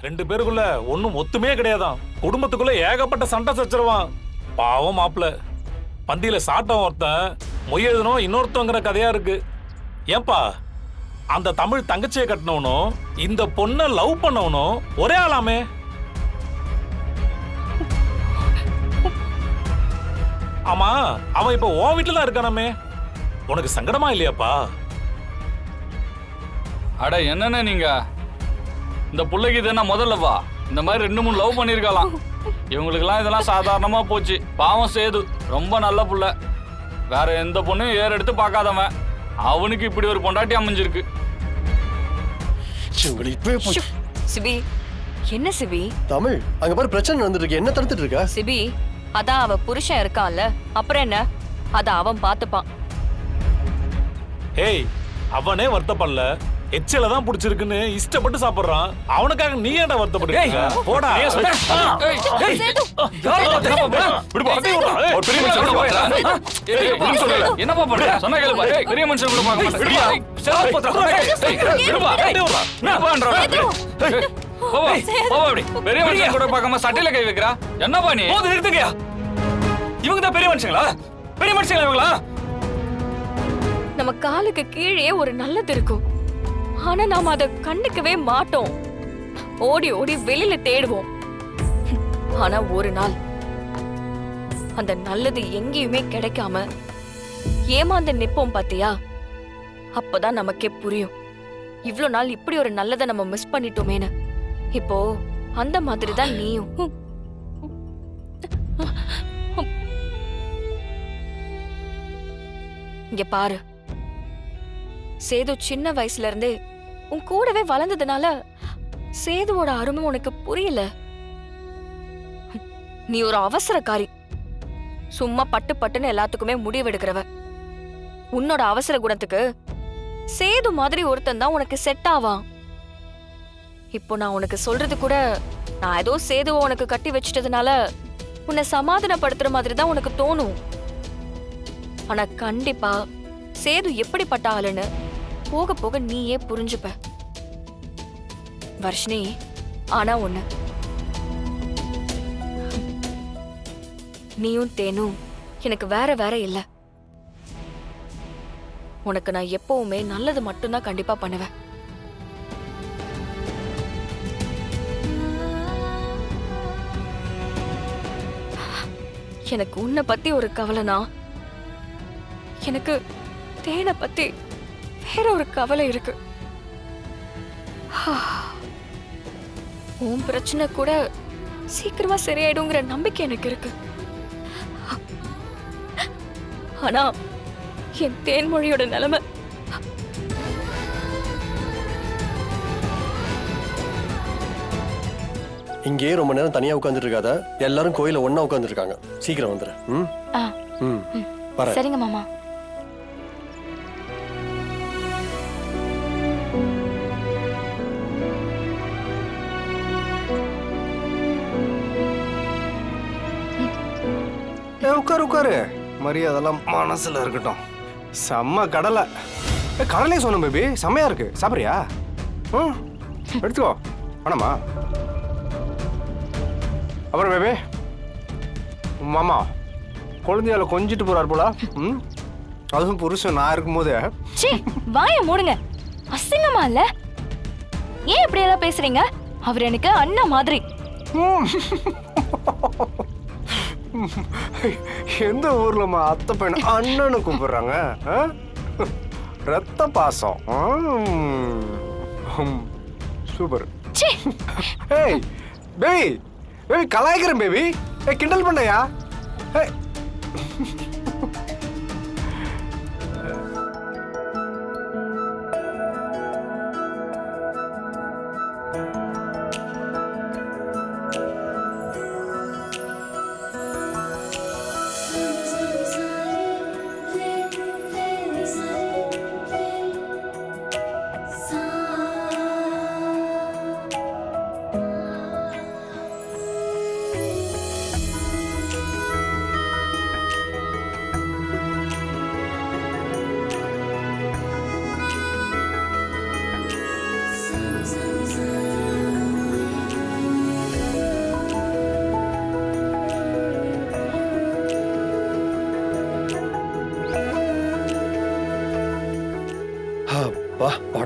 2 பேருக்குள்ள ஒன்னும் ஒத்துமே கிடையாதான். குடும்பத்துக்குள்ள ஏகப்பட்ட சண்டை சச்சரவான். பாவம் மாப்பிள்ள. பந்தியில சாட்டம் ஒருத்தன் மொய்யெழுதணும் இன்னொருத்தங்கிற கதையா இருக்கு. ஏன்பா அந்த தமிழ் தங்கச்சியை கட்டினவனும் இந்த பொண்ணை லவ் பண்ணவனும் ஒரே ஆளாமே. ஆமா அவன் இப்ப உன் வீட்டுல தான் இருக்கானாமே. உனக்கு சங்கடமா இல்லையாப்பா? அட என்னண்ணே நீங்க, இந்த பிள்ளைக்கு இது என்ன முதல்லவா? இந்த மாதிரி 2-3 லவ் பண்ணிருக்கலாம். இவங்களுக்கெல்லாம் இதெல்லாம் சாதாரணமா போச்சு. பாவம் சேது ரொம்ப நல்ல புள்ள. வேற எந்த பொண்ணும் ஏற எடுத்து பார்க்காதவன். அவனுக்கு இப்படி ஒரு பொண்டாட்டி அமைஞ்சிருக்கு. சிபி, என்ன சிபி? தமிழ் அங்க பாரு பிரச்சனை வந்துட்டு இருக்கு. என்ன தடுத்துட்டு இருக்க? சிபி, அதான் அவ புருஷன் இருக்கான்ல, அப்புறம் என்ன? அத அவன் பாத்துப்பான். ஏய் அவனே வருத்தப்படல, எச்சல தான் பிடிச்சிருக்குன்னு இஷ்டப்பட்டு சாப்பிடுறான். அவனுக்காக நீ ஏன்டா வருத்தப்படுறீங்க? போடா. என்னப்பா பண்ற? சொன்னா கேளுப்பா. பெரிய மனுஷன் கூட பார்க்க மாட்டேன். பெரிய மனுஷன் கூட பார்க்காம சட்டையில கை வைக்கிறா. என்னப்பா நீ? நிறுத்துங்கயா. இவங்க தான் பெரிய மனுஷங்களா? பெரிய மனுஷங்களா இவங்களா? நம்ம காலுக்கு கீழே ஒரு நல்லது இருக்கும், ஆனா நாம அதை கண்டுக்கவே மாட்டோம். ஓடி ஓடி வெளியில தேடுவோம். ஆனா ஒரு நாள் அந்த நல்லது எங்கேயுமே கிடைக்காம ஏமாந்து நிப்போம் பாத்தியா? அப்பதான் நமக்கே புரியும் இவ்ளோ நாள் இப்படி ஒரு நல்லதை நம்ம மிஸ் பண்ணிட்டோமேன்னு. இப்போ அந்த மாதிரி தான் நீயும். இங்க பாரு, சேது சின்ன வயசுல இருந்தே உன் கூடவே வளர்ந்ததுனால சேதுவோட அருமை உனக்கு புரியல. நீ ஒரு அவசரக்காரி. சும்மா பட்டு பட்டுன்னு எல்லாத்துக்குமே முடிவெடுக்கிறவ. உன்னோட அவசர குணத்துக்கு சேது மாதிரி ஒருத்தன் தான் உனக்கு செட் ஆவான். இப்போ நான் உனக்கு சொல்றது கூட நான் ஏதோ சேதுவை உனக்கு கட்டி வச்சிட்டதுனால உன்னை சமாதானப்படுத்துற மாதிரி தான் உனக்கு தோணும். ஆனா கண்டிப்பா சேது எப்படிப்பட்ட ஆளுன்னு போக போக நீயே புரிஞ்சுப்ப வர்ஷினி. ஆனா ஒண்ணு, நீயும் தேனும் எனக்கு வேற வேற இல்ல. உனக்கு நான் எப்பவுமே நல்லது மட்டும்தான் கண்டிப்பா பண்ணுவேன். எனக்கு உன்னை பத்தி ஒரு கவலைனா, எனக்கு தேனை பத்தி வேற ஒரு கவலை இருக்கு. உன் பிரச்சனை கூட சீக்கிரமா சரியாயிடுங்கிற நம்பிக்கை எனக்கு இருக்கு. ஆனா என் தேன்மொழியோட நிலைமை இங்கேயே ரொம்ப நேரம் தனியா உட்காந்துட்டு இருக்காத. எல்லாரும் கோயில ஒண்ணா உட்காந்துருக்காங்க. சீக்கிரம் வந்துரு. சரிங்க மாமா. உட்காரு உட்காரு. மரியாதெல்லாம் மனசுல இருக்கட்டும். செம்ம கடலை. கடலையே சொன்னேன் பேபி, செம்மையா இருக்கு. சாப்பிட்றியா? எடுத்துக்கோ. வேணாமா? அப்புறம் பேபி, மாமா குழந்தையால கொஞ்சிட்டு போறாரு போல. அதுவும் புருஷன் நான் இருக்கும்போது. வாய மூடுங்க. அசிங்கமா இல்ல? ஏன் இப்படி எல்லாம் பேசுறீங்க? அவர் எனக்கு அண்ணா மாதிரி. எந்த ஊர்லமா அத்தை பையன் அண்ணனு கூப்பிடுறாங்க? ரத்த பாசம். சூப்பர். ஏய் பேபி, பேபி கலாய்க்கிறேன் பேபி. ஏய் கிண்டல் பண்ணையா?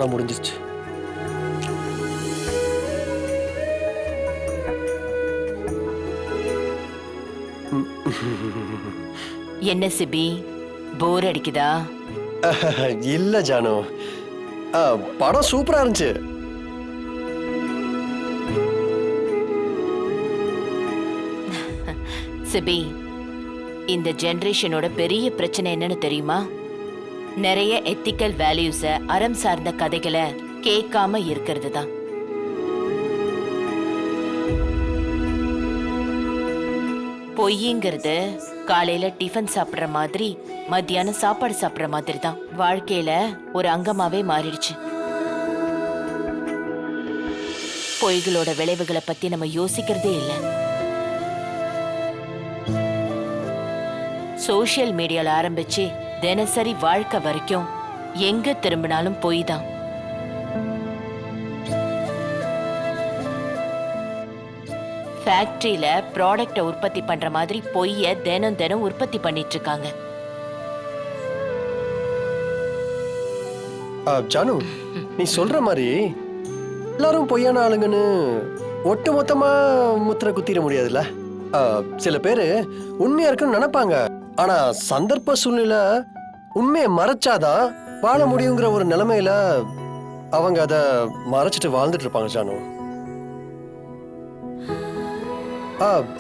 அதோட முடிஞ்சிருச்சு. என்ன சிபி, போர் அடிக்குதா? இல்ல ஜானு, படம் சூப்பரா இருந்துச்சு. சிபி, இந்த ஜெனரேஷனோட பெரிய பிரச்சனை என்னன்னு தெரியுமா? நிறைய எத்திக்கல் வேல்யூஸ, அறம் சார்ந்த கதைகளை கேட்காம இருக்கிறது தான். பொய்யுங்கிறது காலையில டிஃபன் சாப்பிடுற மாதிரி, மத்தியானம் சாப்பாடு சாப்பிடுற மாதிரி தான். வாழ்க்கையில ஒரு அங்கமாவே மாறிடுச்சு. பொய்களோட விளைவுகளை பத்தி நம்ம யோசிக்கிறதே இல்லை. சோஷியல் மீடியால ஆரம்பிச்சு தினசரி வாழ்க்கை வரைக்கும் எங்க திரும்பினாலும் பொய் தான். ஃபேக்டரியில ப்ராடக்ட உற்பத்தி பண்ற மாதிரி பொய்ய தினம் தினம் உற்பத்தி பண்ணிட்டு இருக்காங்க. ஜானு, நீ சொல்ற மாதிரி எல்லாரும் பொய்யான ஆளுங்கன்னு ஒட்டு மொத்தமா முத்திர குத்திர முடியாதுல்ல. சில பேரு உண்மையா இருக்குன்னு நினைப்பாங்க. ஆனா சந்தர்ப்ப சூழ்நிலை உண்மையை மறைச்சாதான் வாழ முடியுங்கிற ஒரு நிலைமையில அவங்க அதை மறைச்சிட்டு வாழ்ந்துட்டு இருப்பாங்க ஜானு.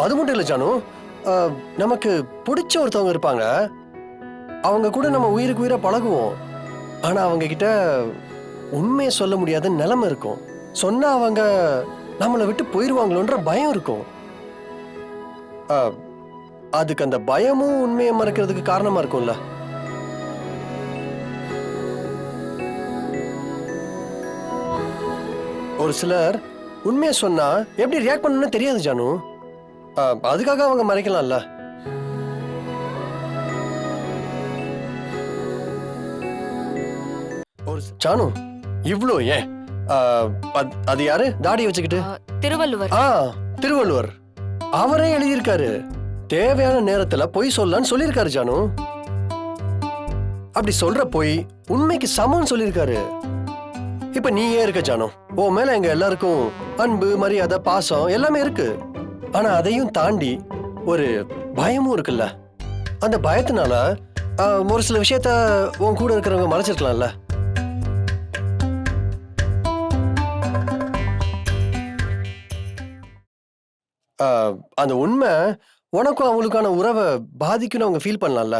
அது மட்டும் இல்ல ஜானு, நமக்கு பிடிச்ச ஒருத்தவங்க இருப்பாங்க. அவங்க கூட நம்ம உயிருக்கு உயிரை பழகுவோம். ஆனா அவங்க கிட்ட உண்மையை சொல்ல முடியாத நிலைமை இருக்கும். சொன்னா அவங்க நம்மளை விட்டு போயிருவாங்களோன்ற பயம் இருக்கும். அதுக்கு அந்த பயமும் உண்மையை மறைக்கிறதுக்கு காரணமா இருக்கும்ல. ஒரு சிலர் உண்மையை சொன்னா எப்படி ரியாக்ட் பண்ணணும்னு தெரியாது ஜானு. அதுக்காக அவங்க மறைக்கலாம்ல. ஒரு ஜானு, இவ்ளோ ஏன்? அது யாரு தாடி வச்சுக்கிட்டு? திருவள்ளுவர். திருவள்ளுவர் அவரே எழுதியிருக்காரு, தேவையான நேரத்துல பொய் சொல்லலான்னு சொல்லியிருக்காரு ஜானு. அப்படி சொல்ற பொய் உண்மைக்கு சமம்னு சொல்லியிருக்காரு. இப்ப நீ ஏன் இருக்க ஜானு? உன் மேல எங்க எல்லாருக்கும் அன்பு, மரியாதை, பாசம் எல்லாமே இருக்கு. ஆனா அதையும் தாண்டி ஒரு பயமும் இருக்குல்ல. அந்த பயத்தினால ஒரு சில விஷயத்த உன் கூட இருக்கிறவங்க மறைச்சிருக்கலாம்ல. அந்த உண்மை உனக்கும் அவங்களுக்கான உறவை பாதிக்குன்னு அவங்க ஃபீல் பண்ணலாம்ல.